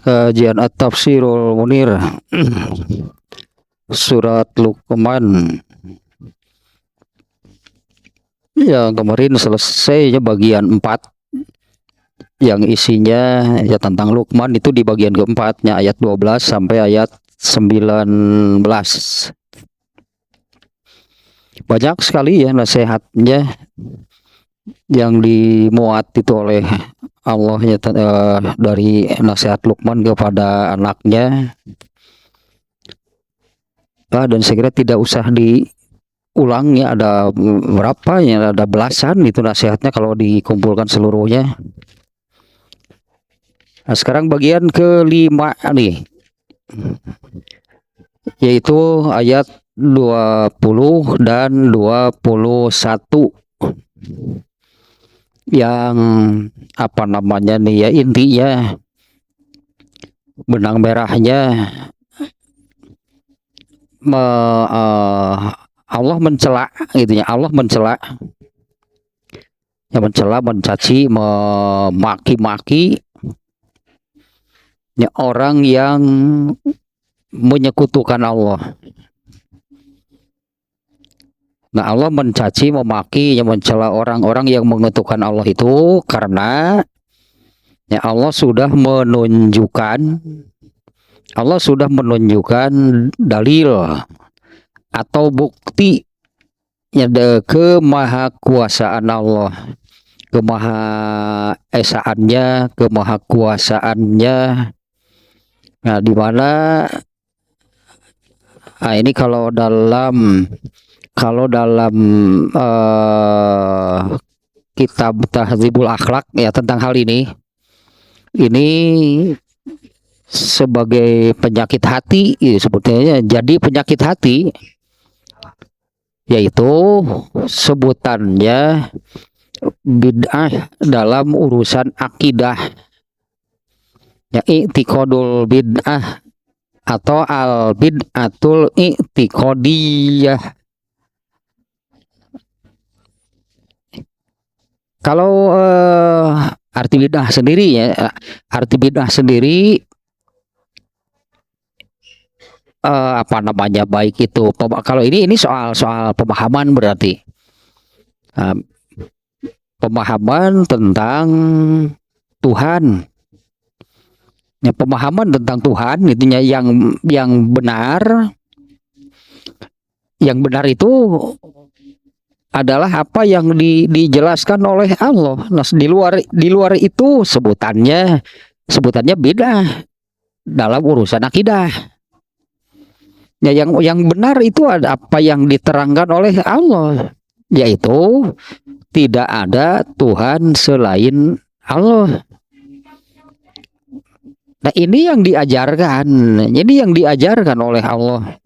Kajian At-Tafsirul Munir Surat Luqman yang kemarin selesai ya bagian 4 yang isinya ya tentang Luqman itu di bagian keempatnya ayat 12 sampai ayat 19. Banyak sekali ya nasihatnya yang dimuat itu oleh Allah ya, dari nasihat Luqman kepada anaknya, dan saya kira tidak usah diulang ya, ada berapa ya, ada belasan itu nasihatnya kalau dikumpulkan seluruhnya. Nah, sekarang bagian kelima nih, yaitu ayat 20 dan 21 yang apa namanya nih ya, intinya benang merahnya Allah mencela gitu ya, Allah mencela ya, mencaci, memaki-maki ya, orang yang menyekutukan Allah. Nah, Allah mencaci, memaki, yang mencela orang-orang yang menyekutukan Allah itu karena ya Allah sudah menunjukkan dalil atau bukti ya, kemahakuasaan Allah, kemahaesaannya, kemahakuasaannya. Nah, di mana ini kalau dalam kitab Tahdzibul Akhlak ya tentang hal ini sebagai penyakit hati ya, sebetulnya jadi penyakit hati, yaitu sebutannya bid'ah dalam urusan akidah ya, i'tiqadul bid'ah atau al bid'atul i'tiqadiyah. Kalau arti bid'ah sendiri ya, apa namanya, baik itu kalau ini soal pemahaman, berarti pemahaman tentang Tuhan ya, pemahaman tentang Tuhan itunya yang benar itu adalah apa yang dijelaskan oleh Allah. Nah, di luar itu sebutannya beda dalam urusan akidah. Ya, yang benar itu ada apa yang diterangkan oleh Allah, yaitu tidak ada Tuhan selain Allah. Nah, ini yang diajarkan oleh Allah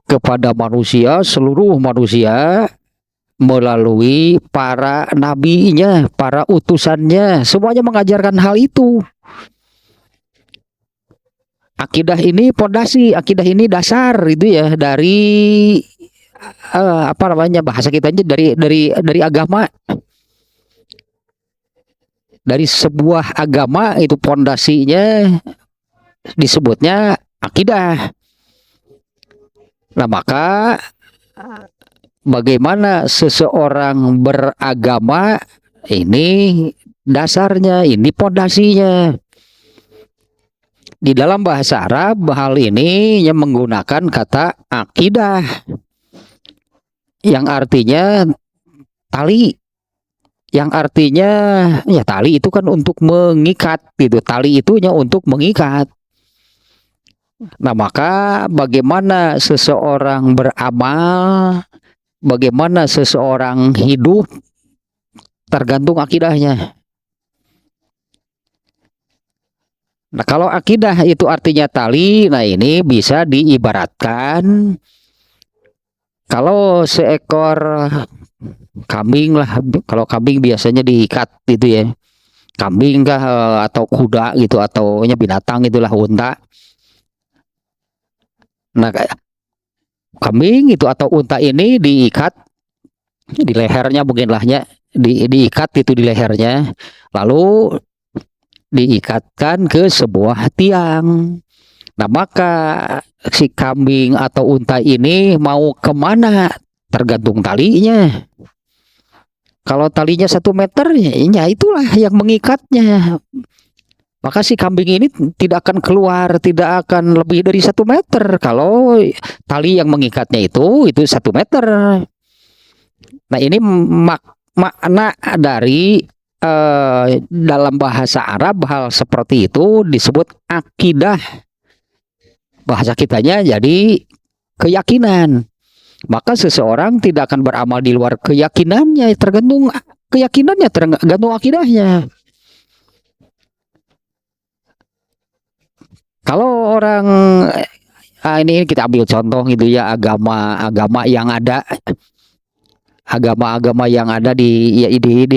kepada manusia, seluruh manusia, melalui para nabinya, para utusannya, semuanya mengajarkan hal itu. Akidah ini pondasi, akidah ini dasar itu ya, dari apa namanya, bahasa kitanya dari agama. Dari sebuah agama itu pondasinya disebutnya akidah. Nah, maka bagaimana seseorang beragama, ini dasarnya, ini pondasinya. Di dalam bahasa Arab hal ini yang menggunakan kata akidah yang artinya tali, yang artinya ya tali itu kan untuk mengikat gitu, tali itunya untuk mengikat. Nah, maka bagaimana seseorang beramal, bagaimana seseorang hidup, tergantung akidahnya. Nah, kalau akidah itu artinya tali, nah ini bisa diibaratkan kalau seekor kambing lah, kalau kambing biasanya diikat gitu ya, kambing kah atau kuda gitu, atau binatang itulah, unta. Nah, kambing itu atau unta ini diikat di lehernya, mungkin lahnya diikat itu di lehernya, lalu diikatkan ke sebuah tiang. Nah, maka si kambing atau unta ini mau kemana tergantung talinya. Kalau talinya 1 meter, ya itulah yang mengikatnya. Maka si kambing ini tidak akan keluar, tidak akan lebih dari 1 meter. Kalau tali yang mengikatnya itu 1 meter. Nah, ini makna dari dalam bahasa Arab hal seperti itu disebut akidah. Bahasa kitanya jadi keyakinan. Maka seseorang tidak akan beramal di luar keyakinannya, tergantung keyakinannya, tergantung akidahnya. Kalau orang ini kita ambil contoh gitu ya, agama-agama yang ada, agama-agama yang ada di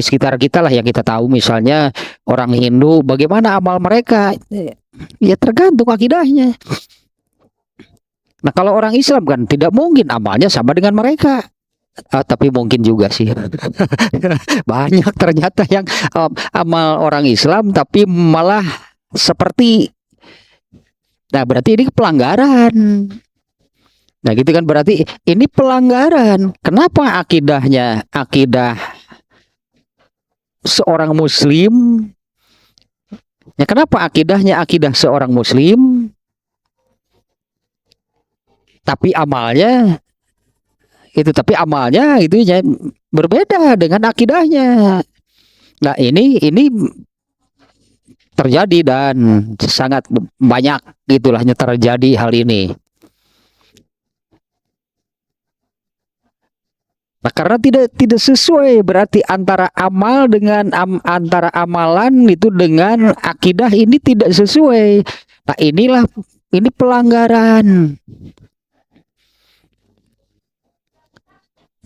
sekitar kita lah yang kita tahu, misalnya orang Hindu, bagaimana amal mereka? Ya tergantung akidahnya. Nah, kalau orang Islam kan tidak mungkin amalnya sama dengan mereka. Tapi mungkin juga sih. Banyak ternyata yang amal orang Islam tapi malah seperti. Nah, berarti ini pelanggaran. Nah, gitu kan, berarti ini pelanggaran. Kenapa akidahnya akidah seorang muslim? Ya, kenapa akidahnya akidah seorang muslim? Tapi amalnya itu ya berbeda dengan akidahnya. Nah, ini terjadi dan sangat banyak gitulahnya terjadi hal ini. Nah, karena tidak sesuai, berarti antara amal dengan antara amalan itu dengan akidah ini tidak sesuai. Nah, ini pelanggaran.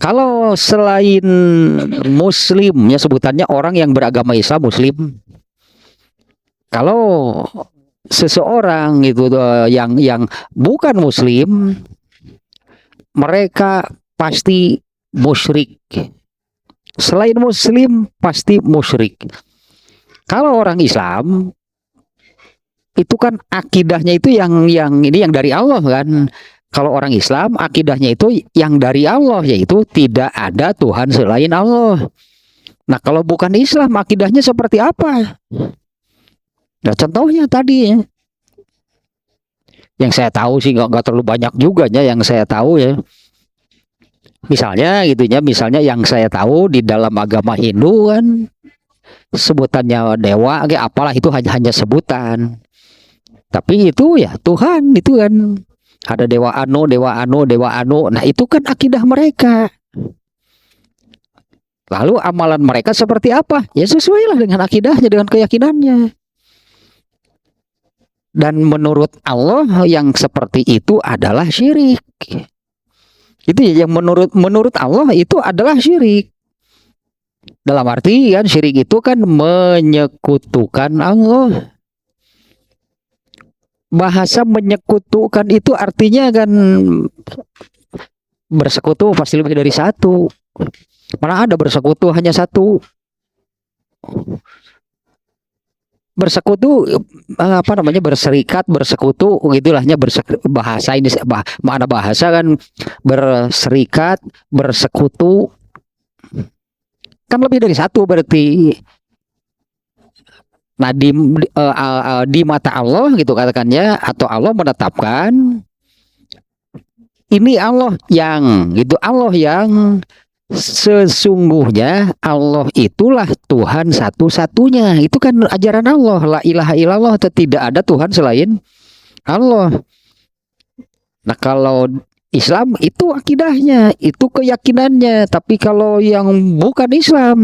Kalau selain muslim, ya sebutannya orang yang beragama Islam muslim. Kalau seseorang itu yang bukan muslim, mereka pasti musyrik. Selain muslim pasti musyrik. Kalau orang Islam itu kan akidahnya itu yang ini yang dari Allah kan. Kalau orang Islam akidahnya itu yang dari Allah, yaitu tidak ada Tuhan selain Allah. Nah, kalau bukan Islam akidahnya seperti apa? Nah, contohnya tadi ya. Yang saya tahu sih nggak terlalu banyak juga ya yang saya tahu ya. Misalnya gitu ya, misalnya yang saya tahu di dalam agama Hindu kan sebutannya dewa, kayak apalah itu hanya sebutan. Tapi itu ya Tuhan itu kan. Ada dewa anu, dewa anu, dewa anu. Nah, itu kan akidah mereka. Lalu amalan mereka seperti apa? Ya sesuailah dengan akidahnya, dengan keyakinannya. Dan menurut Allah yang seperti itu adalah syirik. Itu ya, yang menurut Allah itu adalah syirik. Dalam arti kan syirik itu kan menyekutukan Allah. Bahasa menyekutukan itu artinya kan bersekutu pasti lebih dari satu. Mana ada bersekutu hanya satu. Bersekutu apa namanya, berserikat, bersekutu gitulahnya, bahasa ini mana bahasa kan berserikat, bersekutu kan lebih dari satu berarti. Nah, di mata Allah gitu katakannya, atau Allah menetapkan ini Allah yang gitu, Allah yang sesungguhnya Allah itulah Tuhan satu-satunya. Itu kan ajaran Allah, la ilaha illallah, tidak ada Tuhan selain Allah. Nah, kalau Islam itu akidahnya, itu keyakinannya. Tapi kalau yang bukan Islam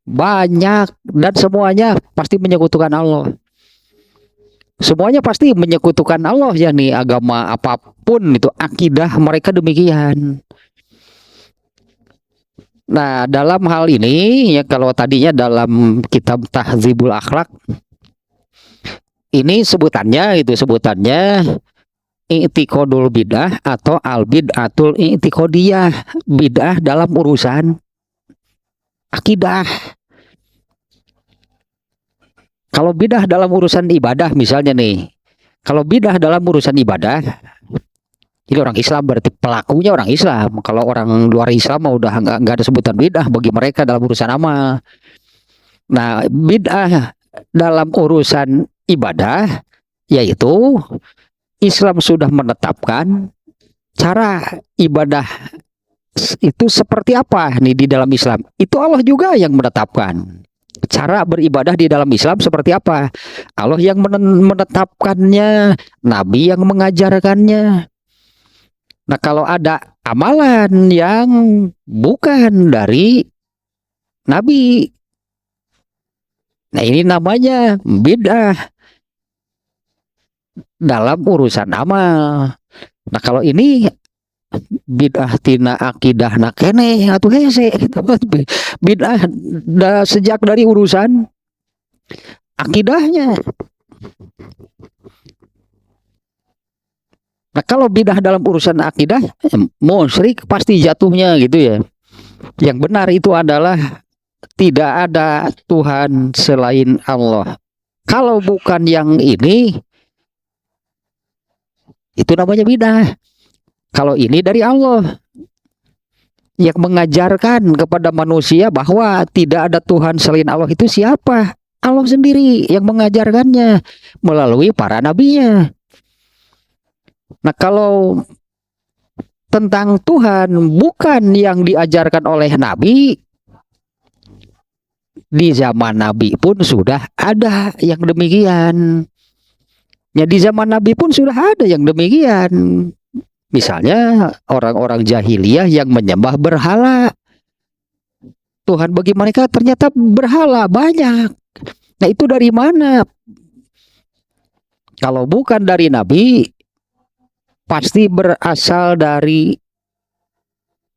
banyak dan semuanya pasti menyekutukan Allah. Semuanya pasti menyekutukan Allah ya nih, agama apapun itu akidah mereka demikian. Nah, dalam hal ini ya, kalau tadinya dalam kitab Tahdzibul Akhlak ini sebutannya i'tiqadul bid'ah atau al bid'atul i'tiqadiyah, bid'ah dalam urusan akidah. Kalau bidah dalam urusan ibadah misalnya nih, kalau bidah dalam urusan ibadah, ini orang Islam berarti pelakunya orang Islam. Kalau orang luar Islam mah udah nggak ada sebutan bidah bagi mereka dalam urusan amal. Nah, bidah dalam urusan ibadah yaitu Islam sudah menetapkan cara ibadah itu seperti apa nih di dalam Islam. Itu Allah juga yang menetapkan. Cara beribadah di dalam Islam seperti apa? Allah yang menetapkannya, Nabi yang mengajarkannya. Nah, kalau ada amalan yang bukan dari Nabi, nah ini namanya bid'ah dalam urusan amal. Nah, kalau ini bid'ah tina akidah nak kene atuh hese gitu. Bid'ah sejak dari urusan akidahnya. Nah, kalau bidah dalam urusan akidah, musyrik pasti jatuhnya gitu ya. Yang benar itu adalah tidak ada Tuhan selain Allah. Kalau bukan yang ini, itu namanya bidah. Kalau ini dari Allah, yang mengajarkan kepada manusia bahwa tidak ada Tuhan selain Allah itu siapa? Allah sendiri yang mengajarkannya melalui para nabinya. Nah, kalau tentang Tuhan bukan yang diajarkan oleh Nabi, di zaman Nabi pun sudah ada yang demikian. Ya, di zaman Nabi pun sudah ada yang demikian. Misalnya orang-orang jahiliyah yang menyembah berhala. Tuhan bagi mereka ternyata berhala banyak. Nah, itu dari mana? Kalau bukan dari Nabi, pasti berasal dari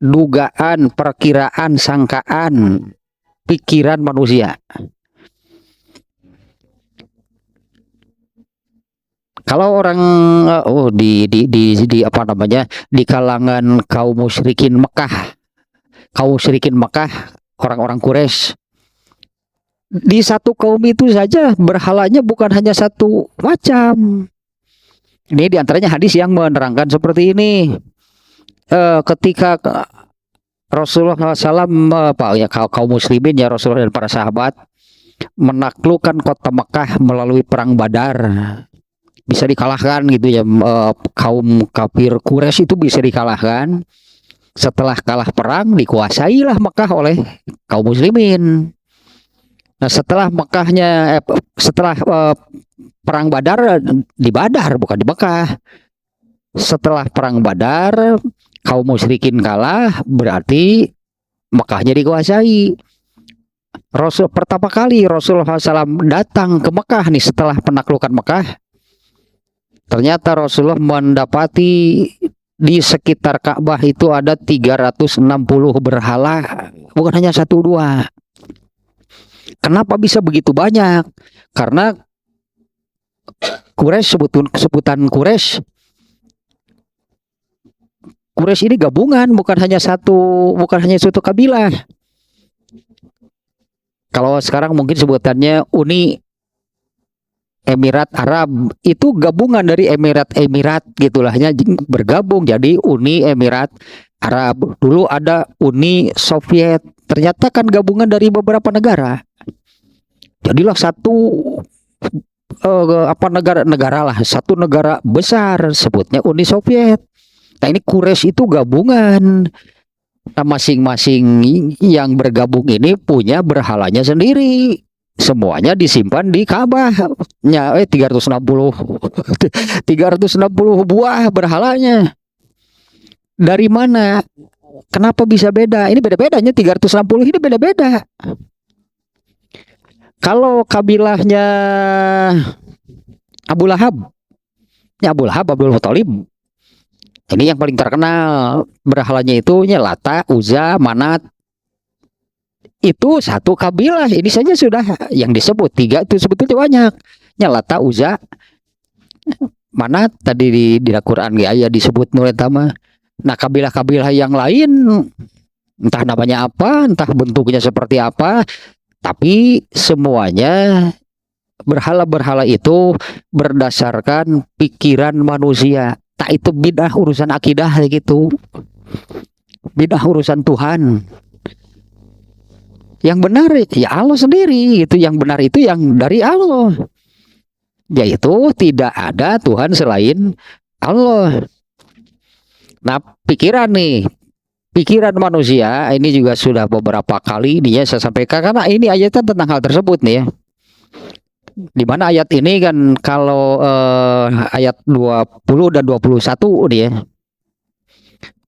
dugaan, perkiraan, sangkaan, pikiran manusia. Kalau orang di apa namanya, di kalangan kaum musyrikin Mekah, orang-orang Quraisy, di satu kaum itu saja berhalanya bukan hanya satu macam. Ini diantaranya hadis yang menerangkan seperti ini. Ketika Rasulullah SAW, kaum muslimin ya, Rasulullah dan para sahabat menaklukkan kota Mekah melalui perang Badar, bisa dikalahkan gitu ya. Kaum kafir Quraisy itu bisa dikalahkan. Setelah kalah perang, dikuasailah Mekah oleh kaum muslimin. Nah, setelah perang Badar, di Badar bukan di Mekah. Setelah perang Badar, kaum musyrikin kalah, berarti Mekahnya dikuasai. Pertama kali Rasulullah SAW datang ke Mekah nih setelah penaklukan Mekah, ternyata Rasulullah mendapati di sekitar Ka'bah itu ada 360 berhala, bukan hanya satu dua. Kenapa bisa begitu banyak? Karena Quraisy, sebutan Quraisy ini gabungan, bukan hanya satu kabilah. Kalau sekarang mungkin sebutannya Uni Emirat Arab, itu gabungan dari Emirat gitulahnya, bergabung jadi Uni Emirat Arab. Dulu ada Uni Soviet, ternyata kan gabungan dari beberapa negara. Jadilah satu negara lah, satu negara besar, sebutnya Uni Soviet. Nah, ini Quraisy itu gabungan. Nah, masing-masing yang bergabung ini punya berhalanya sendiri. Semuanya disimpan di Ka'bah. 360 buah berhalanya. Dari mana? Kenapa bisa beda? Ini beda-bedanya 360 ini beda-beda. Kalau kabilahnya Abu Lahab, Abdul Muthalib, ini yang paling terkenal. Berhalanya itu Lata, Uzza, Manat. Itu satu kabilah. Ini saja sudah yang disebut 3 itu sebetulnya banyak. Lata, Uzza, Manat tadi di Al-Qur'an ya disebut nurut tama. Nah, kabilah-kabilah yang lain entah namanya apa, entah bentuknya seperti apa, tapi semuanya berhala-berhala itu berdasarkan pikiran manusia. Tak itu bidah urusan akidah gitu. Bidah urusan Tuhan. Yang benar ya Allah sendiri, itu yang benar itu yang dari Allah. Yaitu tidak ada Tuhan selain Allah. Nah, pikiran manusia ini juga sudah beberapa kali dia saya sampaikan karena ini ayatnya tentang hal tersebut nih ya. Di mana ayat ini kan kalau ayat 20 dan 21 nih ya.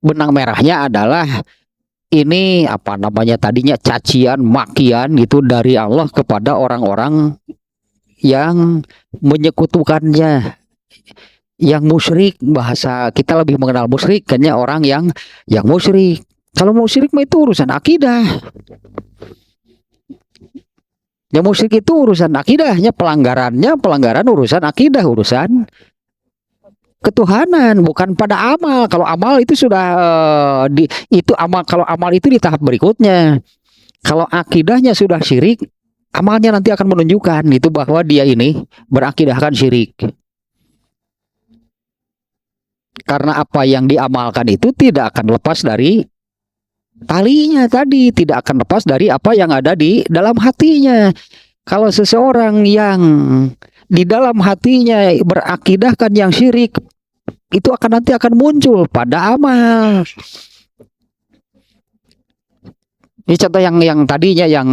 Benang merahnya adalah ini apa namanya tadinya cacian, makian gitu dari Allah kepada orang-orang yang menyekutukannya, yang musyrik. Bahasa kita lebih mengenal musyrik kan ya, orang yang musyrik. Kalau musyrik mah itu urusan akidah. Yang musyrik itu urusan akidahnya, pelanggaran urusan akidah, urusan ketuhanan, bukan pada amal. Kalau amal itu sudah itu amal. Kalau amal itu di tahap berikutnya. Kalau akidahnya sudah syirik, amalnya nanti akan menunjukkan itu bahwa dia ini berakidahkan syirik. Karena apa yang diamalkan itu tidak akan lepas dari talinya tadi, tidak akan lepas dari apa yang ada di dalam hatinya. Kalau seseorang yang di dalam hatinya berakidahkan yang syirik, itu nanti akan muncul pada amal. Ini contoh yang tadinya yang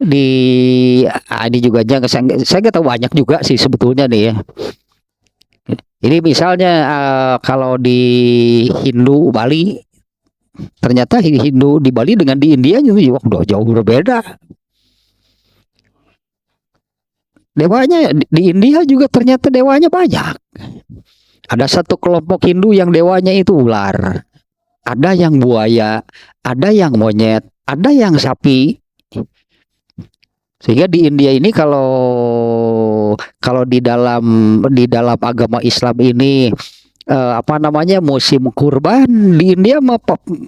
ini juga saya nggak tahu banyak juga sih sebetulnya nih ya. Ini misalnya kalau di Hindu Bali, ternyata Hindu di Bali dengan di India juga jauh berbeda. Dewanya di India juga ternyata dewanya banyak. Ada satu kelompok Hindu yang dewanya itu ular, ada yang buaya, ada yang monyet, ada yang sapi. Sehingga di India ini kalau di dalam agama Islam ini apa namanya musim kurban di India mah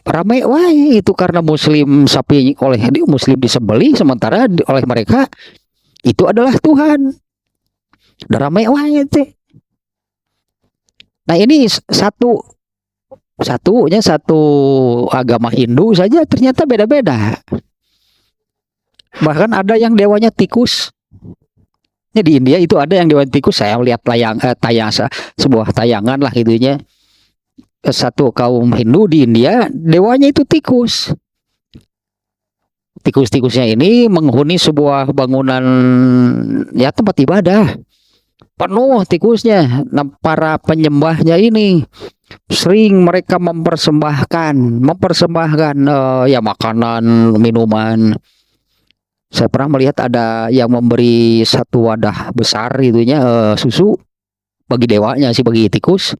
ramai wae itu karena muslim sapi oleh muslim disembelih, sementara oleh mereka itu adalah Tuhan. Udah ramai wae teh. Nah, ini satu agama Hindu saja ternyata beda-beda. Bahkan ada yang dewanya tikus. Ini di India itu ada yang dewanya tikus. Saya lihat sebuah tayangan lah gitunya. Satu kaum Hindu di India dewanya itu tikus. Tikus-tikusnya ini menghuni sebuah bangunan ya tempat ibadah. Penuh tikusnya. Nah, para penyembahnya ini sering mereka mempersembahkan ya makanan, minuman. Saya pernah melihat ada yang memberi satu wadah besar itunya susu bagi dewanya sih, bagi tikus.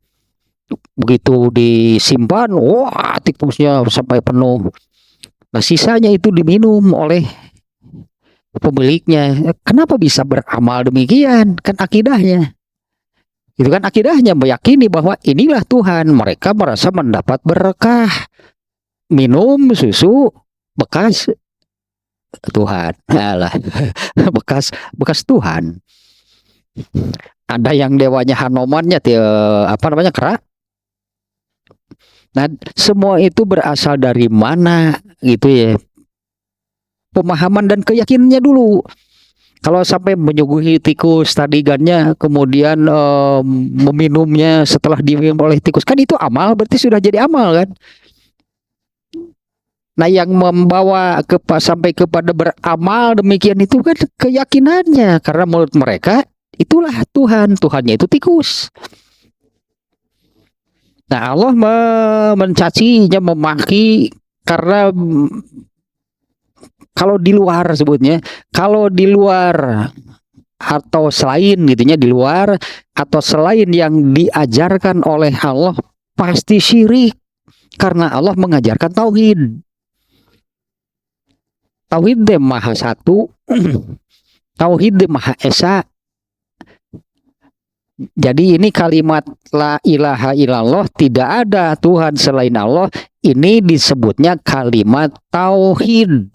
Begitu disimpan, wah tikusnya sampai penuh. Nah, sisanya itu diminum oleh pemiliknya. Kenapa bisa beramal demikian? Kan akidahnya. Itu kan akidahnya meyakini bahwa inilah Tuhan. Mereka merasa mendapat berkah. Minum susu bekas Tuhan. Alah, bekas Tuhan. Ada yang dewanya Hanomannya apa namanya kera. Nah, semua itu berasal dari mana gitu ya. Pemahaman dan keyakinannya dulu. Kalau sampai menyuguhi tikus tadigannya, kemudian meminumnya setelah diminum oleh tikus, kan itu amal, berarti sudah jadi amal kan. Nah, yang membawa sampai kepada beramal demikian itu kan keyakinannya, karena menurut mereka itulah Tuhan, Tuhannya itu tikus. Nah, Allah mencacinya, memaki karena kalau di luar sebutnya, kalau di luar atau selain gitunya, di luar atau selain yang diajarkan oleh Allah pasti syirik, karena Allah mengajarkan tauhid. Tauhid de Maha Satu, tauhid de Maha Esa. Jadi ini kalimat la ilaha illallah, tidak ada Tuhan selain Allah, ini disebutnya kalimat tauhid.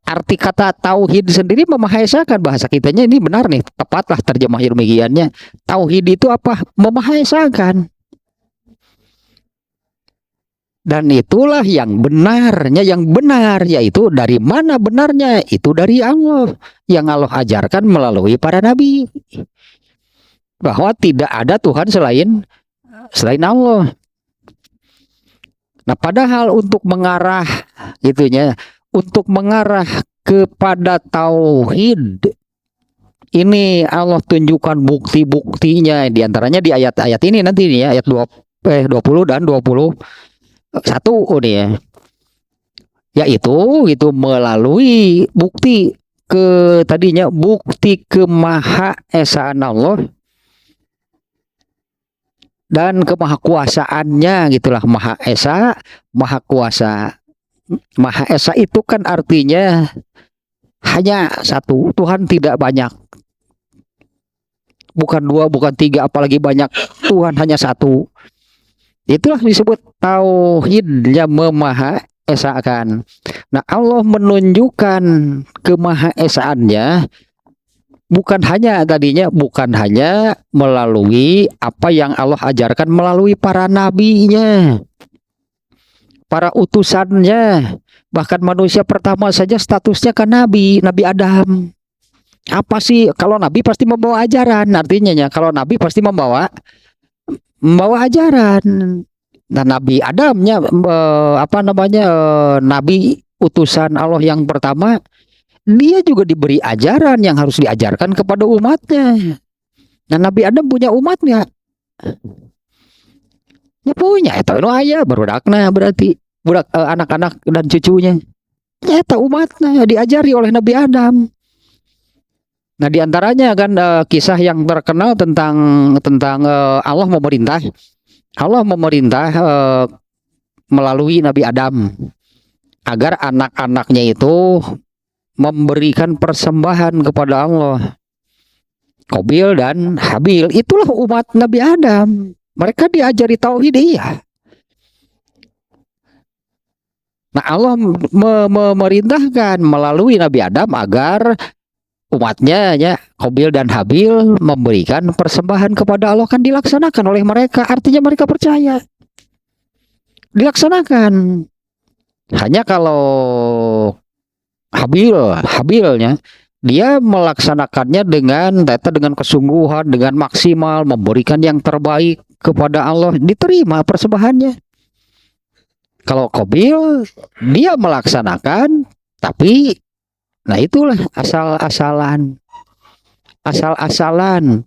arti kata tauhid sendiri memahaesakan, bahasa kitanya ini benar nih, tepatlah terjemah demikiannya. Tauhid itu apa? Memahaesakan. Dan itulah yang benarnya, yang benar yaitu dari mana benarnya? Itu dari Allah, yang Allah ajarkan melalui para nabi, bahwa tidak ada Tuhan selain Allah. Nah, padahal untuk mengarah gitunya, untuk mengarah kepada tauhid ini Allah tunjukkan bukti-buktinya, diantaranya di ayat-ayat ini nanti nih ya, ayat 20 dan 21 nih ya. Yaitu itu melalui bukti tadinya bukti kemahaesaan Allah dan kemahakuasaannya, gitulah. Maha esa, maha kuasa. Maha esa itu kan artinya hanya satu, Tuhan tidak banyak, bukan dua, bukan tiga, apalagi banyak. Tuhan hanya satu. Itulah disebut tauhidnya memahaesakan. Nah, Allah menunjukkan kemahaesaannya bukan hanya melalui apa yang Allah ajarkan melalui para nabinya, para utusannya. Bahkan manusia pertama saja statusnya kan Nabi Adam. Apa sih? Kalau Nabi pasti membawa ajaran, artinya ya, kalau Nabi pasti membawa ajaran. Nah, Nabi Adamnya Nabi utusan Allah yang pertama, dia juga diberi ajaran yang harus diajarkan kepada umatnya. Nah, Nabi Adam punya umatnya. Ya punya, itu ayah berudakna berarti budak anak-anak dan cucunya. Eta umatnya diajari oleh Nabi Adam. Nah, diantaranya kan kisah yang terkenal tentang Allah memerintah. Allah memerintah melalui Nabi Adam agar anak-anaknya itu memberikan persembahan kepada Allah. Qabil dan Habil, itulah umat Nabi Adam. Mereka diajari tauhid, iya. Nah, Allah memerintahkan melalui Nabi Adam agar umatnya ya, Qabil dan Habil memberikan persembahan kepada Allah, kan dilaksanakan oleh mereka. Artinya mereka percaya. Dilaksanakan. Hanya kalau Habilnya dia melaksanakannya dengan kesungguhan, dengan maksimal, memberikan yang terbaik kepada Allah, diterima persembahannya. Kalau Qabil dia melaksanakan, tapi nah itulah asal-asalan,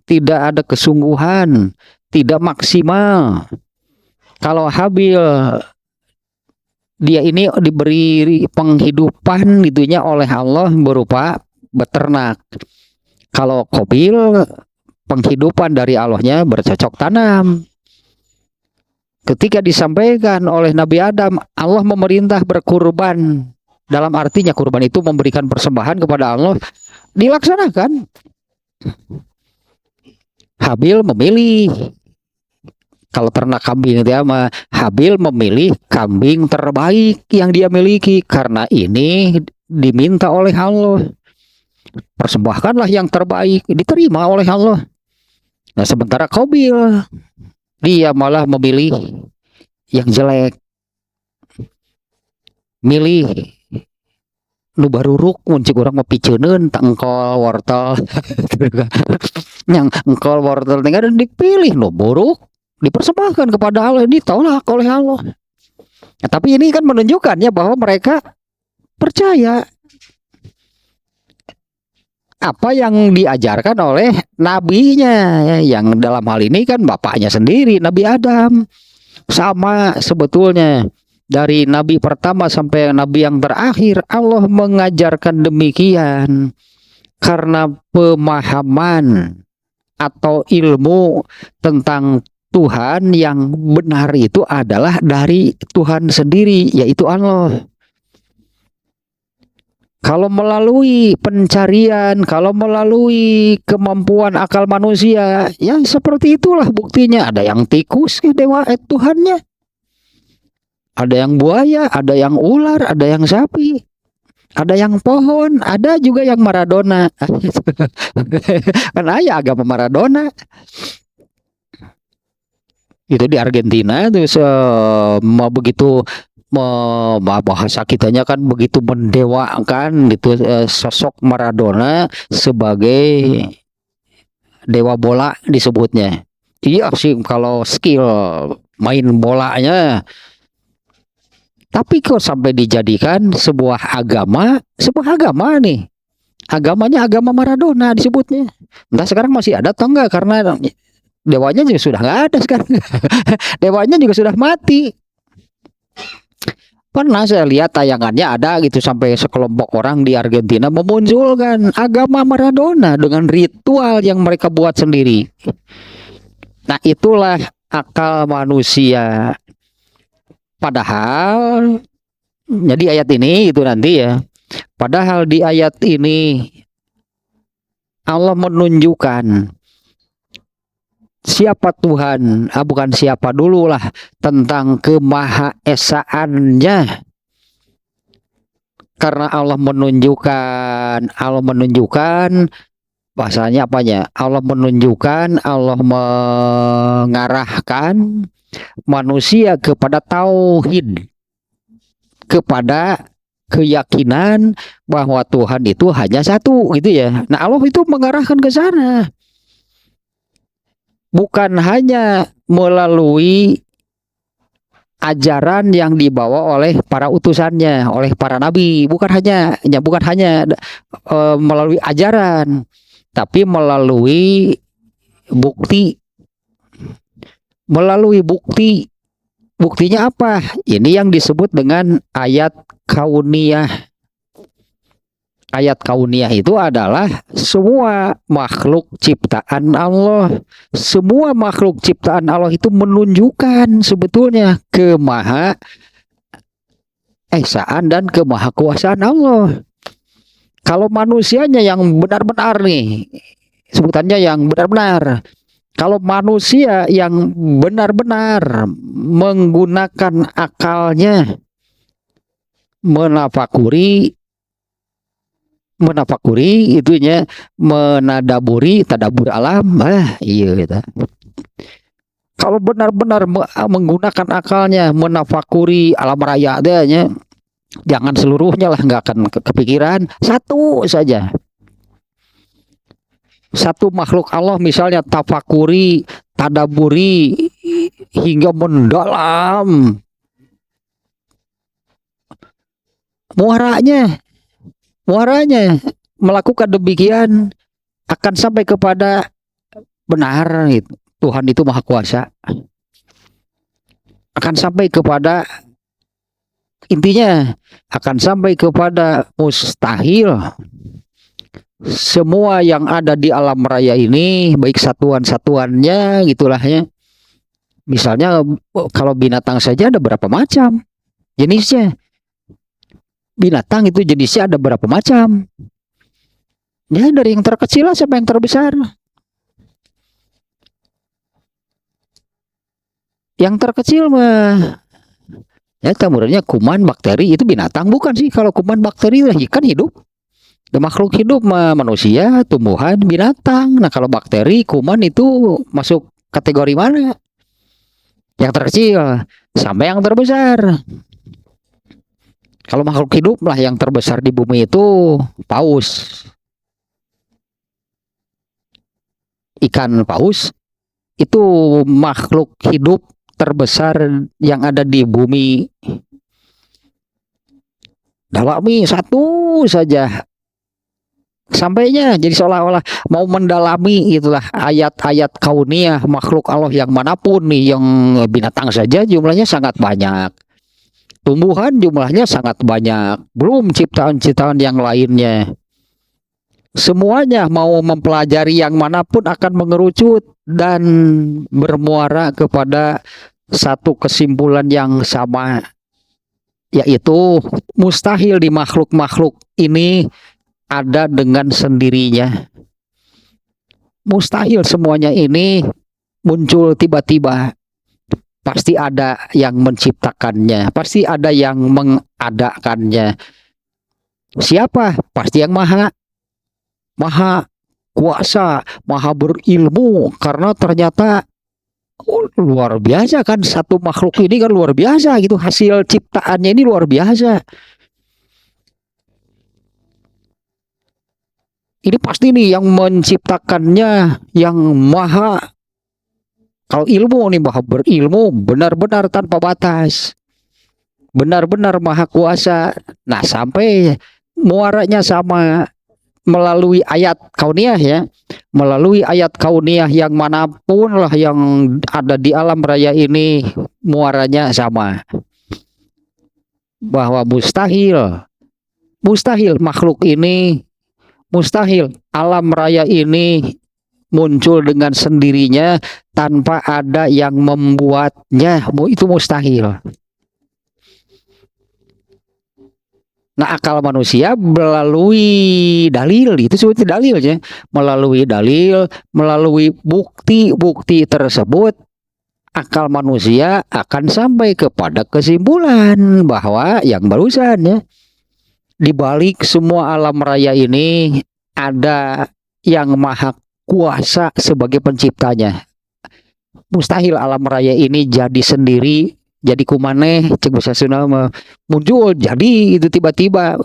tidak ada kesungguhan, tidak maksimal. Kalau Habil dia ini diberi penghidupan gitunya oleh Allah berupa beternak. Kalau Qabil penghidupan dari Allahnya bercocok tanam. Ketika disampaikan oleh Nabi Adam, Allah memerintah berkurban. Dalam artinya kurban itu memberikan persembahan kepada Allah, dilaksanakan. Habil memilih, kalau ternak kambing itu Habil memilih kambing terbaik yang dia miliki, karena ini diminta oleh Allah. Persembahkanlah yang terbaik, diterima oleh Allah. Nah, sementara Qabil dia malah memilih yang jelek, milih nu baruruk, muncul orang mapiceuneun engkol wortel yang engkol wortel tinggal dipilih nu buruk, dipersembahkan kepada Allah, ditolak oleh Allah. Nah, tapi ini kan menunjukkannya bahwa mereka percaya apa yang diajarkan oleh nabinya, yang dalam hal ini kan bapaknya sendiri, Nabi Adam. Sama sebetulnya, dari nabi pertama sampai nabi yang terakhir, Allah mengajarkan demikian karena pemahaman atau ilmu tentang Tuhan yang benar itu adalah dari Tuhan sendiri, yaitu Allah. Kalau melalui pencarian, kalau melalui kemampuan akal manusia, ya seperti itulah buktinya. Ada yang tikus dewa Tuhannya, ada yang buaya, ada yang ular, ada yang sapi. Ada yang pohon, ada juga yang Maradona. Kan aya agama Maradona. Itu di Argentina tuh begitu bahasa kitanya kan begitu mendewakan gitu sosok Maradona sebagai dewa bola disebutnya. Iya sih kalau skill main bolanya, tapi kok sampai dijadikan sebuah agama nih. Agamanya agama Maradona disebutnya. Entah sekarang masih ada atau enggak, karena dewanya juga sudah nggak ada sekarang. Dewanya juga sudah mati. Pernah saya lihat tayangannya ada gitu, sampai sekelompok orang di Argentina memunculkan agama Maradona dengan ritual yang mereka buat sendiri. Nah, itulah akal manusia. Padahal jadi ayat ini itu nanti ya. Padahal di ayat ini Allah menunjukkan siapa Tuhan, bukan siapa dulu lah, tentang kemahaesaannya. Karena Allah menunjukkan bahasanya apanya? Allah menunjukkan, Allah mengarahkan manusia kepada tauhid, kepada keyakinan bahwa Tuhan itu hanya satu gitu ya. Nah, Allah itu mengarahkan ke sana. Bukan hanya melalui ajaran yang dibawa oleh para utusannya, oleh para nabi, bukan hanya melalui ajaran, tapi melalui bukti. Buktinya apa? Ini yang disebut dengan ayat kauniyah. Ayat kauniyah itu adalah semua makhluk ciptaan Allah. Semua makhluk ciptaan Allah itu menunjukkan sebetulnya kemahaesaan dan kemahakuasaan Allah. Kalau manusianya yang benar-benar nih, sebutannya yang benar-benar. Kalau manusia yang benar-benar menggunakan akalnya, menafakuri itunya, tadabur alam, iya gitu. Kalau benar-benar menggunakan akalnya, menafakuri alam raya adanya, jangan seluruhnya lah, nggak akan kepikiran satu saja. Satu makhluk Allah misalnya tafakuri, tadaburi hingga mendalam, muaranya melakukan demikian akan sampai kepada benar gitu. Tuhan itu maha kuasa. Akan sampai kepada intinya, akan sampai kepada mustahil. Semua yang ada di alam raya ini, baik satuan-satuannya gitulah ya. Misalnya kalau binatang saja ada berapa macam jenisnya. Binatang itu jenisnya ada berapa macam. Ya dari yang terkecil sampai yang terbesar. Yang terkecil mah ya sebenarnya kuman, bakteri itu binatang bukan sih? Kalau kuman, bakteri kan hidup. Makhluk hidup mah manusia, tumbuhan, binatang. Nah kalau bakteri, kuman itu masuk kategori mana? Yang terkecil sampai yang terbesar. Kalau makhluk hidup lah yang terbesar di bumi itu paus. Ikan paus itu makhluk hidup terbesar yang ada di bumi. Dalami satu saja. Sampainya jadi seolah-olah mau mendalami itulah ayat-ayat kauniyah makhluk Allah yang manapun nih, yang binatang saja jumlahnya sangat banyak. Tumbuhan jumlahnya sangat banyak, belum ciptaan-ciptaan yang lainnya. Semuanya mau mempelajari yang manapun akan mengerucut dan bermuara kepada satu kesimpulan yang sama, yaitu mustahil di makhluk-makhluk ini ada dengan sendirinya. Mustahil semuanya ini muncul tiba-tiba. Pasti ada yang menciptakannya, pasti ada yang mengadakannya. Siapa? Pasti yang maha maha kuasa, maha berilmu, karena ternyata luar biasa kan, satu makhluk ini kan luar biasa gitu, hasil ciptaannya ini luar biasa. Ini pasti nih yang menciptakannya yang maha, kalau ilmu nih maha berilmu, benar-benar tanpa batas, benar-benar maha kuasa. Nah, sampai muaranya sama melalui ayat kauniyah ya, melalui ayat kauniyah yang manapun lah yang ada di alam raya ini, muaranya sama, bahwa mustahil, mustahil makhluk ini, mustahil alam raya ini muncul dengan sendirinya tanpa ada yang membuatnya, itu mustahil. Nah, akal manusia melalui dalil, itu sebetulnya dalilnya, melalui dalil, melalui bukti-bukti tersebut, akal manusia akan sampai kepada kesimpulan bahwa yang barusan ya, di balik semua alam raya ini ada yang maha kuasa sebagai penciptanya. Mustahil alam raya ini jadi sendiri, jadi kumaneh cek bahasa Sunda muncul jadi itu tiba-tiba,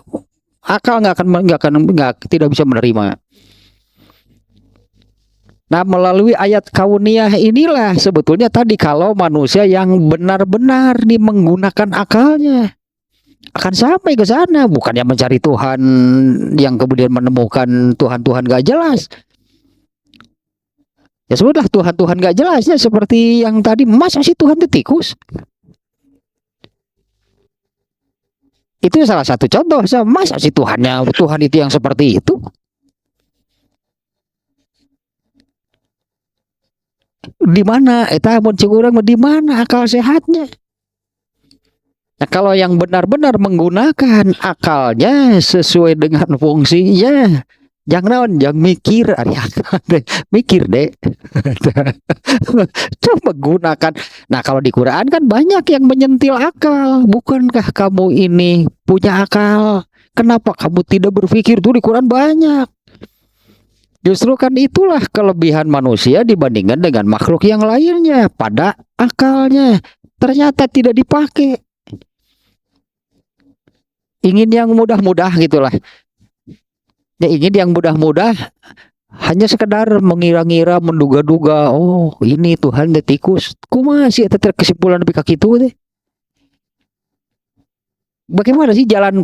akal nggak tidak bisa menerima. Nah, melalui ayat kauniyah inilah sebetulnya tadi, kalau manusia yang benar-benar nih menggunakan akalnya akan sampai ke sana, bukannya mencari Tuhan yang kemudian menemukan Tuhan-Tuhan gak jelas. Ya sudah, Tuhan-Tuhan gak jelasnya seperti yang tadi, masa sih Tuhan itu tikus? Itu salah satu contoh, masa sih Tuhan itu yang seperti itu? Di mana eta mun cik urang di mana akal sehatnya? Nah, kalau yang benar-benar menggunakan akalnya sesuai dengan fungsinya, jangan mikir, mikir deh. Coba gunakan. Nah, kalau di Quran kan banyak yang menyentil akal. Bukankah kamu ini punya akal? Kenapa kamu tidak berpikir? Tuh di Quran banyak. Justru kan itulah kelebihan manusia dibandingkan dengan makhluk yang lainnya, pada akalnya ternyata tidak dipakai. Ingin yang mudah-mudah gitulah. Ya, ingin yang mudah-mudah, hanya sekedar mengira-ngira, menduga-duga, oh ini Tuhan de tikus. Kumaha sih eta kesimpulan lebih ka kitu teh? Bagaimana sih jalan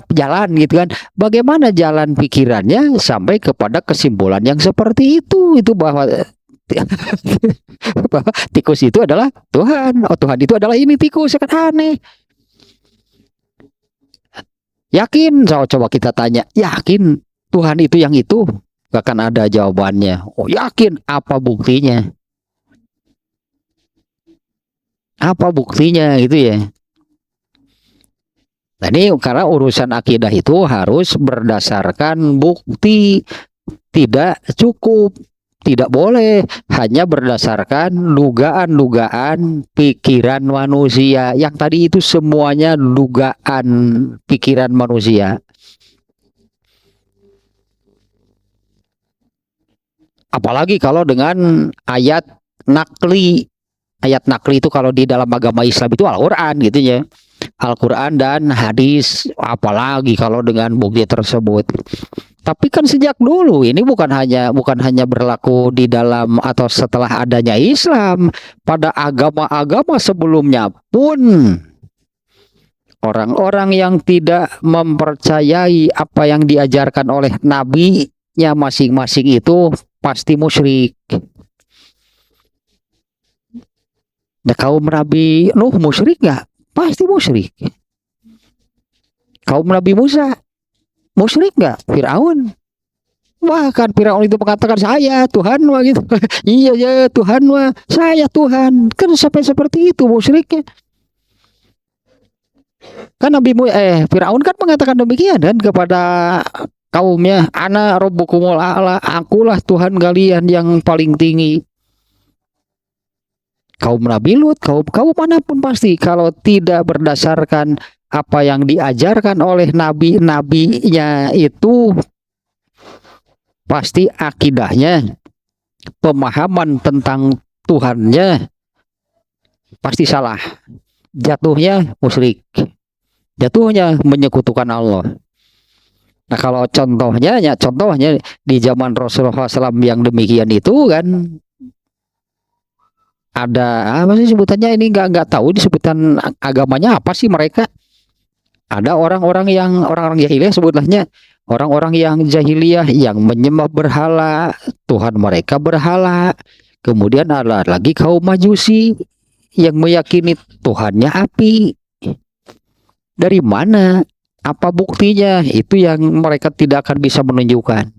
gitu kan? Bagaimana jalan pikirannya sampai kepada kesimpulan yang seperti itu bahwa bahwa tikus itu adalah Tuhan. Oh, Tuhan itu adalah ini tikus, kan aneh. Yakin? Coba kita tanya, yakin Tuhan itu yang itu? Gak akan ada jawabannya. Oh, yakin? Apa buktinya? Apa buktinya gitu ya? Nah, ini karena urusan akidah itu harus berdasarkan bukti, tidak cukup, tidak boleh hanya berdasarkan dugaan-dugaan pikiran manusia. Yang tadi itu semuanya dugaan pikiran manusia. Apalagi kalau dengan ayat nakli. Ayat nakli itu kalau di dalam agama Islam itu Al-Quran gitu ya. Al-Quran dan hadis, apalagi kalau dengan bukti tersebut. Tapi kan sejak dulu ini bukan hanya berlaku di dalam atau setelah adanya Islam, pada agama-agama sebelumnya pun orang-orang yang tidak mempercayai apa yang diajarkan oleh nabinya masing-masing itu pasti musyrik. Nah, kaum Nabi Nuh musyrik nggak? Pasti musyrik. Kaum Nabi Musa musyrik nggak? Firaun. Bahkan Firaun itu mengatakan saya Tuhan wah gitu. Iya ya Tuhan wah, saya Tuhan. Kan sampai seperti itu musyriknya. Kan Firaun kan mengatakan demikian kan kepada kaumnya, ana rabbukumul a'la, akulah Tuhan kalian yang paling tinggi. Kaum Nabi Lut, kaum manapun pasti kalau tidak berdasarkan apa yang diajarkan oleh nabi-nabinya itu pasti akidahnya, pemahaman tentang Tuhannya pasti salah. Jatuhnya musyrik. Jatuhnya menyekutukan Allah. Nah kalau contohnya di zaman Rasulullah SAW yang demikian itu kan ada apa sih sebutannya, ini nggak tahu disebutan agamanya apa sih mereka. Ada orang-orang jahiliyah sebutlahnya, orang-orang yang jahiliyah yang menyembah berhala, Tuhan mereka berhala. Kemudian ada lagi kaum Majusi yang meyakini Tuhannya api. Dari mana? Apa buktinya? Itu yang mereka tidak akan bisa menunjukkan.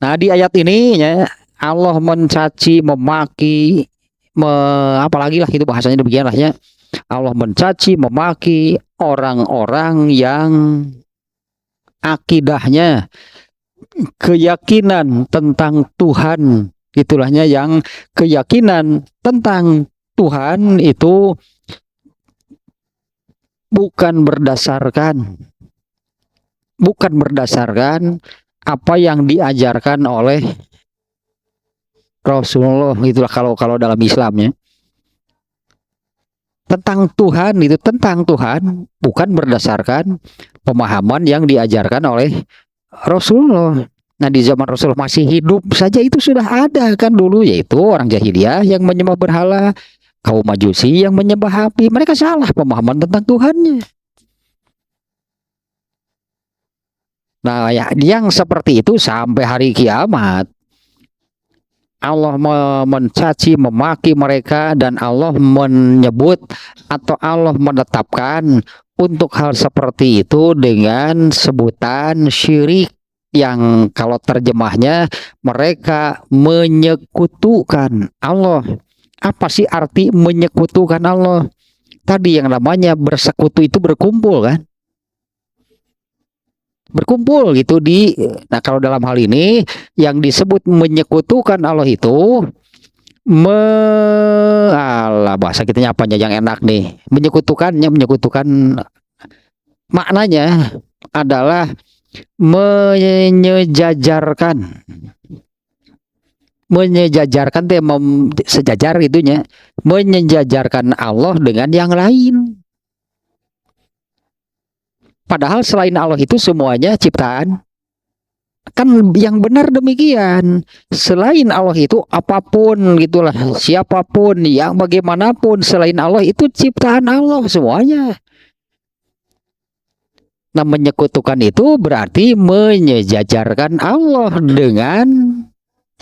Nah, di ayat ini ya, Allah mencaci, memaki, apalagi lah itu bahasanya demikian lah ya. Allah mencaci, memaki orang-orang yang akidahnya, keyakinan tentang Tuhan, itulahnya yang keyakinan tentang Tuhan itu bukan berdasarkan apa yang diajarkan oleh Rasulullah, itulah kalau dalam Islamnya. Tentang Tuhan itu, tentang Tuhan bukan berdasarkan pemahaman yang diajarkan oleh Rasulullah. Nah di zaman Rasulullah masih hidup saja itu sudah ada kan dulu, yaitu orang jahiliyah yang menyembah berhala, kaum Majusi yang menyembah api. Mereka salah pemahaman tentang Tuhannya. Nah ya, yang seperti itu sampai hari kiamat Allah mencaci, memaki mereka, dan Allah menyebut atau Allah menetapkan untuk hal seperti itu dengan sebutan syirik, yang kalau terjemahnya mereka menyekutukan Allah. Apa sih arti menyekutukan Allah? Tadi yang namanya bersekutu itu berkumpul kan? Berkumpul gitu nah kalau dalam hal ini yang disebut menyekutukan Allah itu bahasa kitanya apanya yang enak nih, menyekutukan maknanya adalah menyejajarkan sejajar itunya, menyejajarkan Allah dengan yang lain. Padahal selain Allah itu semuanya ciptaan. Kan yang benar demikian. Selain Allah itu apapun gitulah, siapapun, yang bagaimanapun selain Allah itu ciptaan Allah semuanya. Nah menyekutukan itu berarti menyejajarkan Allah dengan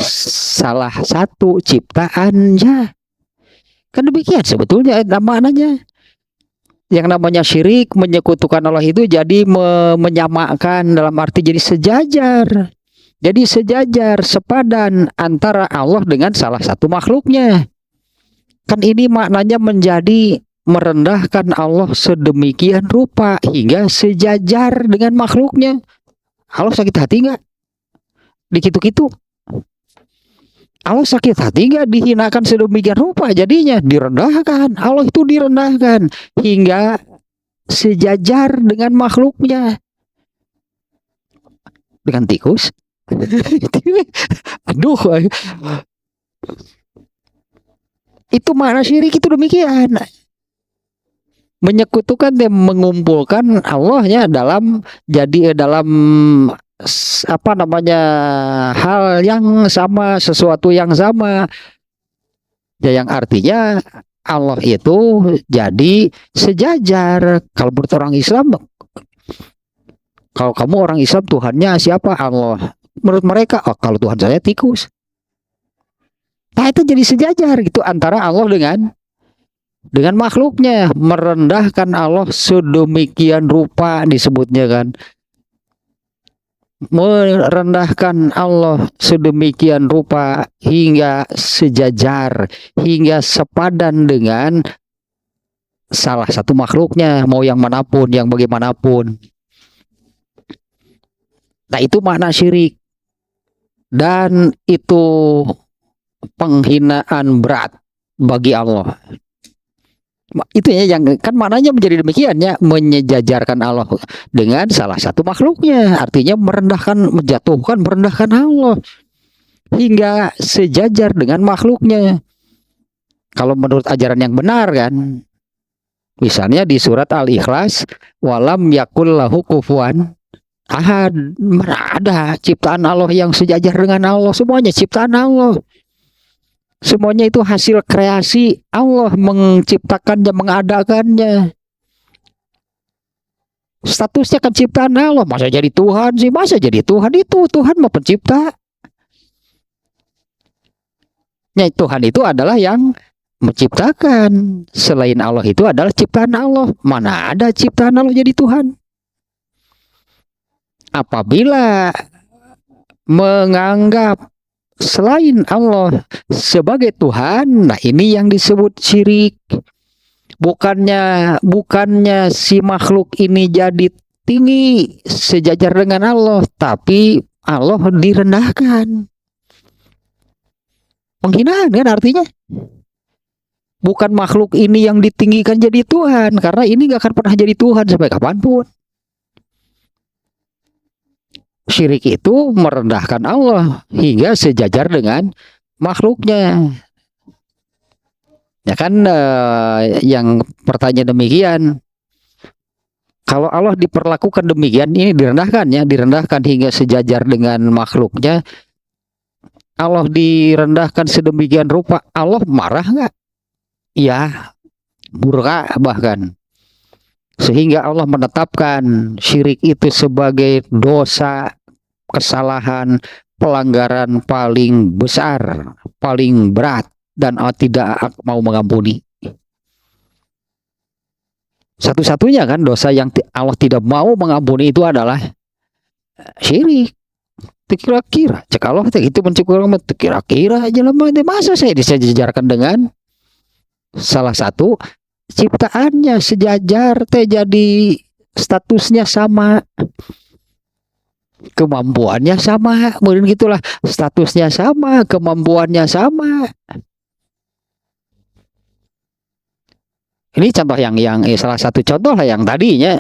salah satu ciptaannya. Kan demikian sebetulnya maknanya. Yang namanya syirik, menyekutukan Allah itu jadi menyamakan, dalam arti jadi sejajar. Jadi sejajar, sepadan antara Allah dengan salah satu makhluknya. Kan ini maknanya menjadi merendahkan Allah sedemikian rupa hingga sejajar dengan makhluknya. Allah sakit hati nggak? Dikitu-kitu. Allah sakit hati nggak dihinakan sedemikian rupa, jadinya direndahkan. Allah itu direndahkan hingga sejajar dengan makhluknya. Dengan tikus. Aduh. Itu makna syirik itu demikian. Menyekutukan dan mengumpulkan Allahnya dalam apa namanya, hal yang sama, sesuatu yang sama ya, yang artinya Allah itu jadi sejajar. Kalau menurut orang Islam, kalau kamu orang Islam Tuhannya siapa? Allah. Menurut mereka, oh, kalau Tuhan saya tikus. Nah itu jadi sejajar gitu antara Allah dengan makhluknya, merendahkan Allah sedemikian rupa disebutnya kan. Merendahkan Allah sedemikian rupa hingga sejajar, hingga sepadan dengan salah satu makhluknya, mau yang manapun, yang bagaimanapun. Nah itu makna syirik, dan itu penghinaan berat bagi Allah. Itu ya yang kan maknanya menjadi demikian ya, menyejajarkan Allah dengan salah satu makhluknya, artinya merendahkan, menjatuhkan, merendahkan Allah hingga sejajar dengan makhluknya. Kalau menurut ajaran yang benar kan, misalnya di surat Al-Ikhlas, walam yakul lahu kufuwan ahad, ada ciptaan Allah yang sejajar dengan Allah, semuanya ciptaan Allah. Semuanya itu hasil kreasi Allah, menciptakannya, mengadakannya. Statusnya kan ciptaan Allah, masa jadi Tuhan sih? Masa jadi Tuhan? Itu Tuhan mau pencipta. Ya, Tuhan itu adalah yang menciptakan. Selain Allah itu adalah ciptaan Allah. Mana ada ciptaan Allah jadi Tuhan? Apabila menganggap selain Allah sebagai Tuhan, nah ini yang disebut syirik. Bukannya si makhluk ini jadi tinggi sejajar dengan Allah, tapi Allah direndahkan. Penghinaan kan artinya. Bukan makhluk ini yang ditinggikan jadi Tuhan, karena ini gak akan pernah jadi Tuhan sampai kapanpun. Syirik itu merendahkan Allah hingga sejajar dengan makhluknya. Ya kan, yang pertanyaan demikian. Kalau Allah diperlakukan demikian, ini direndahkan ya, direndahkan hingga sejajar dengan makhluknya. Allah direndahkan sedemikian rupa, Allah marah nggak? Ya, murka bahkan. Sehingga Allah menetapkan syirik itu sebagai dosa, kesalahan, pelanggaran paling besar, paling berat, dan Allah tidak mau mengampuni. Satu-satunya kan dosa yang Allah tidak mau mengampuni itu adalah syirik. Kira-kira cek Allah itu menciptakan, kira-kira aja lah, masa saya disejajarkan dengan salah satu ciptaannya, sejajar teh, jadi statusnya sama, kemampuannya sama, mungkin gitulah, statusnya sama, kemampuannya sama. Ini contoh yang salah satu contoh lah yang tadinya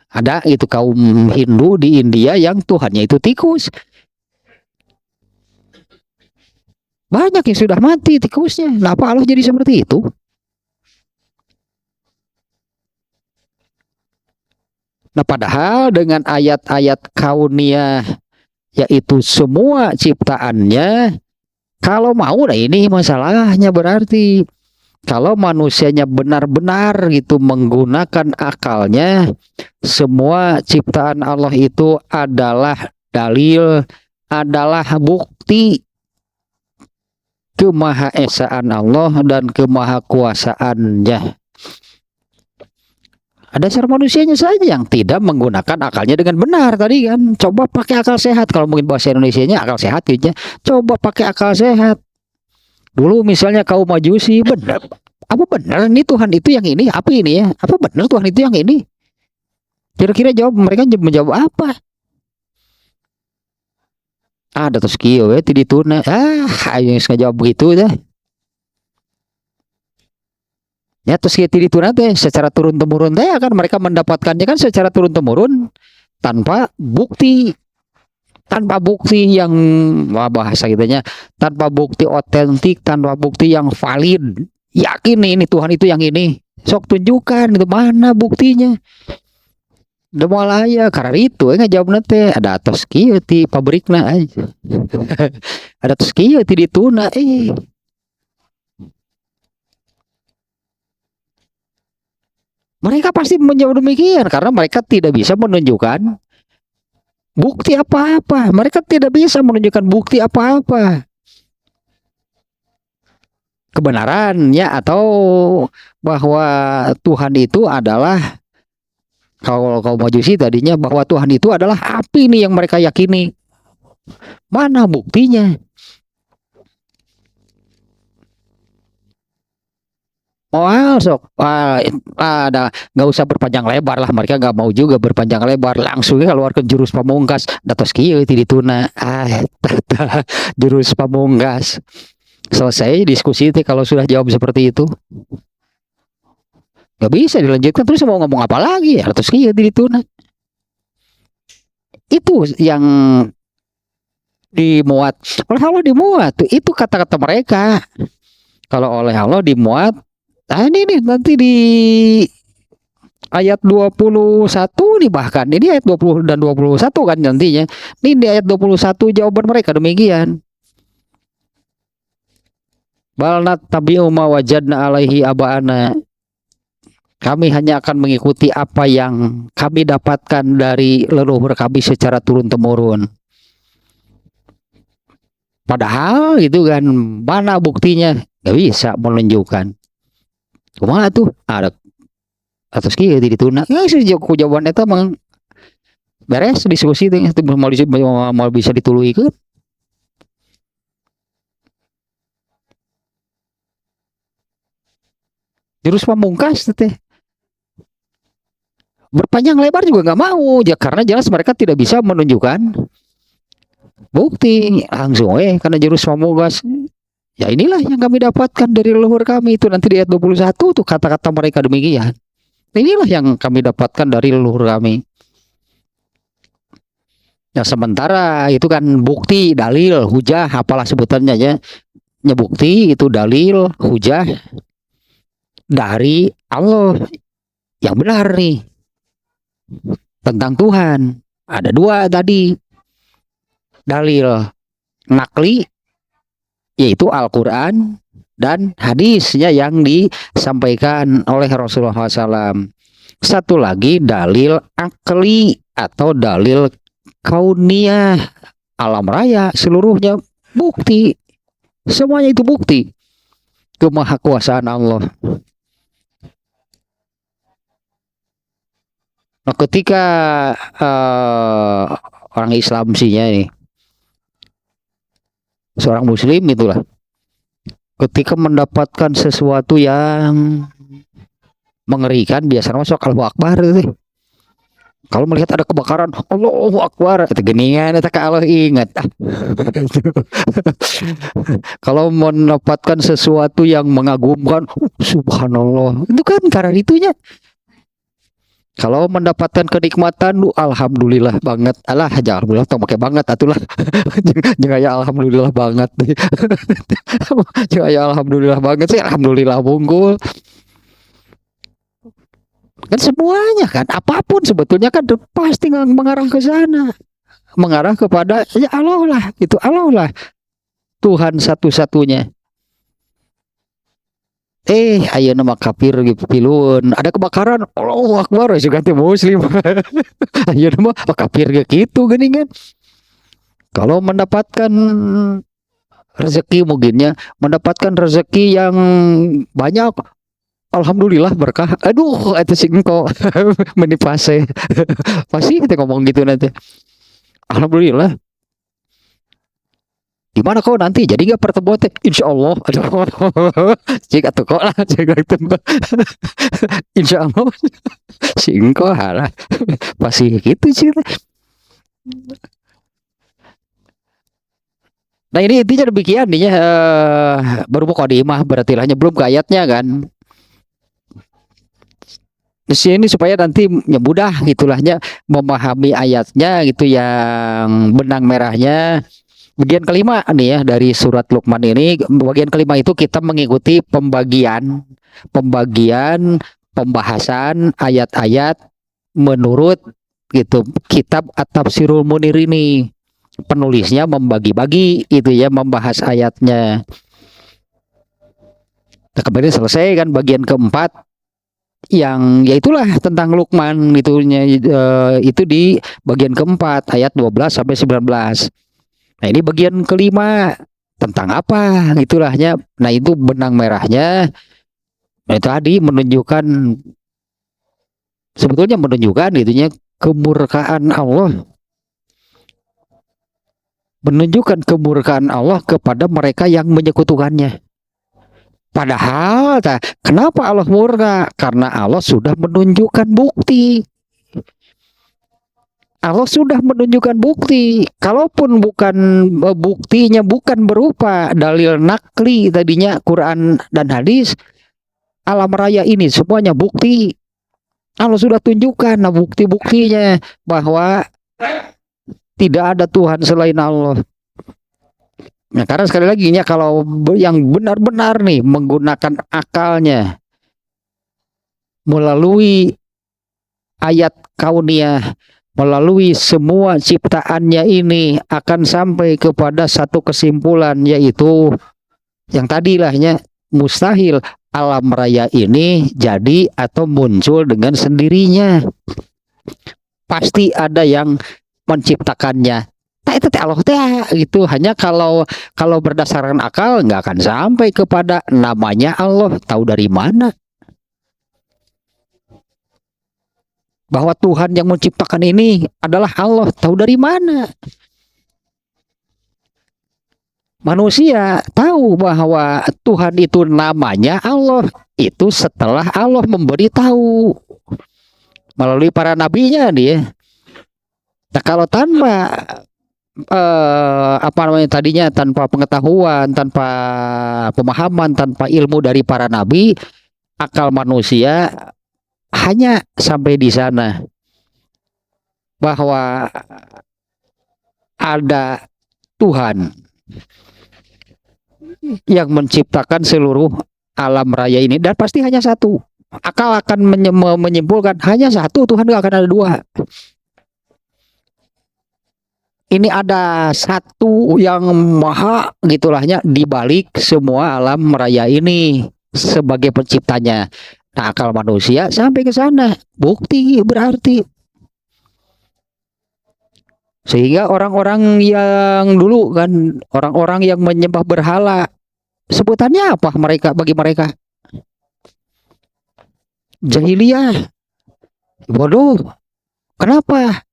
ada itu kaum Hindu di India yang Tuhannya itu tikus. Banyak yang sudah mati tikusnya. Kenapa Allah jadi seperti itu? Nah, padahal dengan ayat-ayat kauniyah, yaitu semua ciptaannya, kalau mau, nah ini masalahnya berarti. Kalau manusianya benar-benar gitu menggunakan akalnya, semua ciptaan Allah itu adalah dalil, adalah bukti kemahaesaan Allah dan kemahakuasaannya. Ada dasar manusianya saja yang tidak menggunakan akalnya dengan benar tadi kan. Coba pakai akal sehat, kalau mungkin bahasa Indonesianya akal sehat gitu. Coba pakai akal sehat. Dulu misalnya kaum Majusi, benar, apa benar ini Tuhan itu yang ini? Apa ini ya? Apa benar Tuhan itu yang ini? Kira-kira mereka menjawab apa? Ada terus kio ya, tidak tuna. Yang ngejawab begitu dah. Ya terus kita dituna teh secara turun temurun teh kan mereka mendapatkannya kan secara turun temurun tanpa bukti. Tanpa bukti yang bahasa kitanya, tanpa bukti otentik, tanpa bukti yang valid. Yakin nih ini Tuhan itu yang ini. Sok tunjukkan itu mana buktinya. Demalaya karena itu ngejawab nate ada atas kieu ti pabrikna aja. Ada atas kieu ti dituna Mereka pasti menjawab demikian karena mereka tidak bisa menunjukkan bukti apa-apa. Mereka tidak bisa menunjukkan bukti apa-apa. Kebenarannya atau bahwa Tuhan itu adalah, kalau Majusi tadinya bahwa Tuhan itu adalah api nih yang mereka yakini. Mana buktinya? Sok ada, nggak usah berpanjang lebar lah, mereka nggak mau juga berpanjang lebar, langsung keluarkan jurus pamungkas datos kieu ti dituna jurus pamungkas. Selesai diskusi itu kalau sudah jawab seperti itu. Gak bisa dilanjutkan, terus mau ngomong apa lagi ya, terus kieu di dituna. Itu yang dimuat oleh Allah, dimuat tuh, itu kata-kata mereka. Kalau oleh Allah dimuat, nah ini nih nanti di ayat 21 nih, bahkan ini ayat 20 dan 21 kan nantinya. Ini di ayat 21 jawaban mereka demikian. Bal nattabi'u ma wajadna alaihi aba'ana. Kami hanya akan mengikuti apa yang kami dapatkan dari leluhur kami secara turun-temurun. Padahal itu kan, mana buktinya? Gak bisa menunjukkan. Kumaha tuh? Ada atas kieu dituna. Ya sejauh jawaban eta mang beres diskusi teh, mau bisa dituluykeun. Jurus pamungkas teh berpanjang lebar juga nggak mau ya, karena jelas mereka tidak bisa menunjukkan bukti langsung karena jurus pamungkas. Ya inilah yang kami dapatkan dari leluhur kami, itu nanti di ayat 21 tuh kata-kata mereka demikian. Inilah yang kami dapatkan dari leluhur kami. Nah sementara itu kan bukti, dalil, hujah, apalah sebutannya ya. Bukti itu dalil, hujah dari Allah yang benar nih tentang Tuhan. Ada dua tadi, dalil nakli yaitu Al-Quran dan hadisnya yang disampaikan oleh Rasulullah SAW. Satu lagi dalil akli atau dalil kauniyah, alam raya seluruhnya bukti, semuanya itu bukti kemahakuasaan Allah. Nah, ketika orang Islam sihnya ini, seorang Muslim itulah, ketika mendapatkan sesuatu yang mengerikan, biasanya masuk Allahu Akbar itu. Kalau melihat ada kebakaran, Allahu Akbar, itu geningan, itu Allah ingat. Kalau mendapatkan sesuatu yang mengagumkan, subhanallah, itu kan karena itunya. Kalau mendapatkan kenikmatan, alhamdulillah banget. Alah, jangan alhamdulillah, tong pakai banget atulah. Jangan ya alhamdulillah banget. Jangan ya alhamdulillah banget sih, alhamdulillah bungkul. Kan semuanya kan, apapun sebetulnya kan pasti mengarah ke sana. Mengarah kepada ya Allah lah, itu Allah lah. Tuhan satu-satunya. Ayo nama kafir gitu pilun, ada kebakaran, Allahu Akbar, juga ganti Muslim. Ayo nama kafir gitu gini kan. Kalau mendapatkan rezeki, mungkinnya mendapatkan rezeki yang banyak, alhamdulillah berkah. Aduh, itu sih engkau menipase. Pasti kita ngomong gitu nanti. Alhamdulillah. Gimana kok nanti jadi gak pertemuan teh? Insya Allah. Jika tuh kok lah, jika itu Insya Allah singko halah pasti gitu sih. Nah ini intinya demikian nih ya, baru mukadimah berarti lahnya, belum ke ayatnya kan. Di sini supaya nanti mudah gitulahnya memahami ayatnya gitu, yang benang merahnya. Bagian kelima nih ya dari surat Luqman ini, bagian kelima itu kita mengikuti pembagian pembahasan ayat-ayat menurut gitu kitab At-Tafsirul Munir ini. Penulisnya membagi-bagi itu ya, membahas ayatnya. Nah, kemudian selesai kan bagian keempat yang yaitulah tentang Luqman itunya, itu di bagian keempat ayat 12 sampai 19. Nah ini bagian kelima tentang apa itulahnya. Nah itu benang merahnya. Nah itu tadi menunjukkan, sebetulnya menunjukkan itunya kemurkaan Allah. Menunjukkan kemurkaan Allah kepada mereka yang menyekutukannya. Padahal kenapa Allah murka? Karena Allah sudah menunjukkan bukti. Allah sudah menunjukkan bukti. Kalaupun bukan buktinya bukan berupa dalil nakli tadinya Quran dan hadis, alam raya ini semuanya bukti. Allah sudah tunjukkan, nah bukti-buktinya bahwa tidak ada Tuhan selain Allah. Nah, karena sekali lagi ya, kalau yang benar-benar nih menggunakan akalnya melalui ayat kauniyah, melalui semua ciptaannya ini akan sampai kepada satu kesimpulan, yaitu yang tadilahnya mustahil alam raya ini jadi atau muncul dengan sendirinya. Pasti ada yang menciptakannya. Nah, itu Allah gitu. Hanya kalau berdasarkan akal nggak akan sampai kepada namanya Allah. Tahu dari mana? Bahwa Tuhan yang menciptakan ini adalah Allah. Tahu dari mana? Manusia tahu bahwa Tuhan itu namanya Allah. Itu setelah Allah memberitahu melalui para nabinya dia. Nah, kalau tanpa apa namanya tadinya, tanpa pengetahuan, tanpa pemahaman, tanpa ilmu dari para nabi, akal manusia hanya sampai di sana, bahwa ada Tuhan yang menciptakan seluruh alam raya ini, dan pasti hanya satu. Akal akan menyimpulkan hanya satu Tuhan, gak akan ada dua. Ini ada satu yang maha gitulahnya di balik semua alam raya ini sebagai penciptanya. Nah, akal manusia sampai ke sana, bukti berarti. Sehingga orang-orang yang dulu kan, orang-orang yang menyembah berhala, sebutannya apa mereka, bagi mereka? Jahiliyah, bodoh. Kenapa?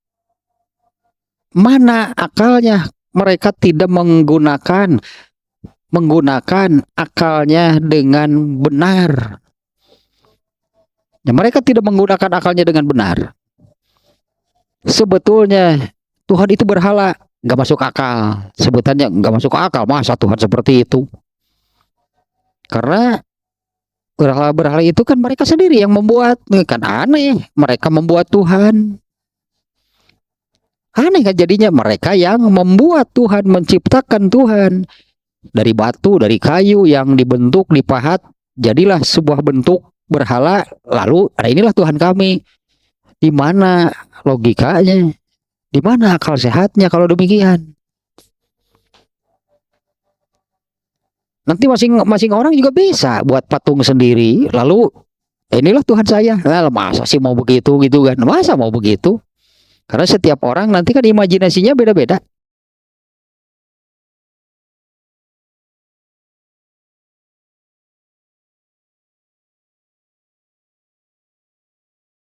Mana akalnya? Mereka tidak menggunakan akalnya dengan benar. Ya, mereka tidak menggunakan akalnya dengan benar. Sebetulnya Tuhan itu berhala, nggak masuk akal. Sebutannya nggak masuk akal. Masa Tuhan seperti itu? Karena berhala-berhala itu kan mereka sendiri yang membuat. Kan aneh, mereka membuat Tuhan. Aneh kan jadinya, mereka yang membuat Tuhan, menciptakan Tuhan. Dari batu, dari kayu yang dibentuk, dipahat, jadilah sebuah bentuk berhala. Lalu, nah inilah Tuhan kami. Di mana logikanya? Di mana akal sehatnya kalau demikian? Nanti masing-masing orang juga bisa buat patung sendiri. Lalu, inilah Tuhan saya. Nah, masa sih mau begitu gitu kan? Masa mau begitu? Karena setiap orang nanti kan imajinasinya beda-beda.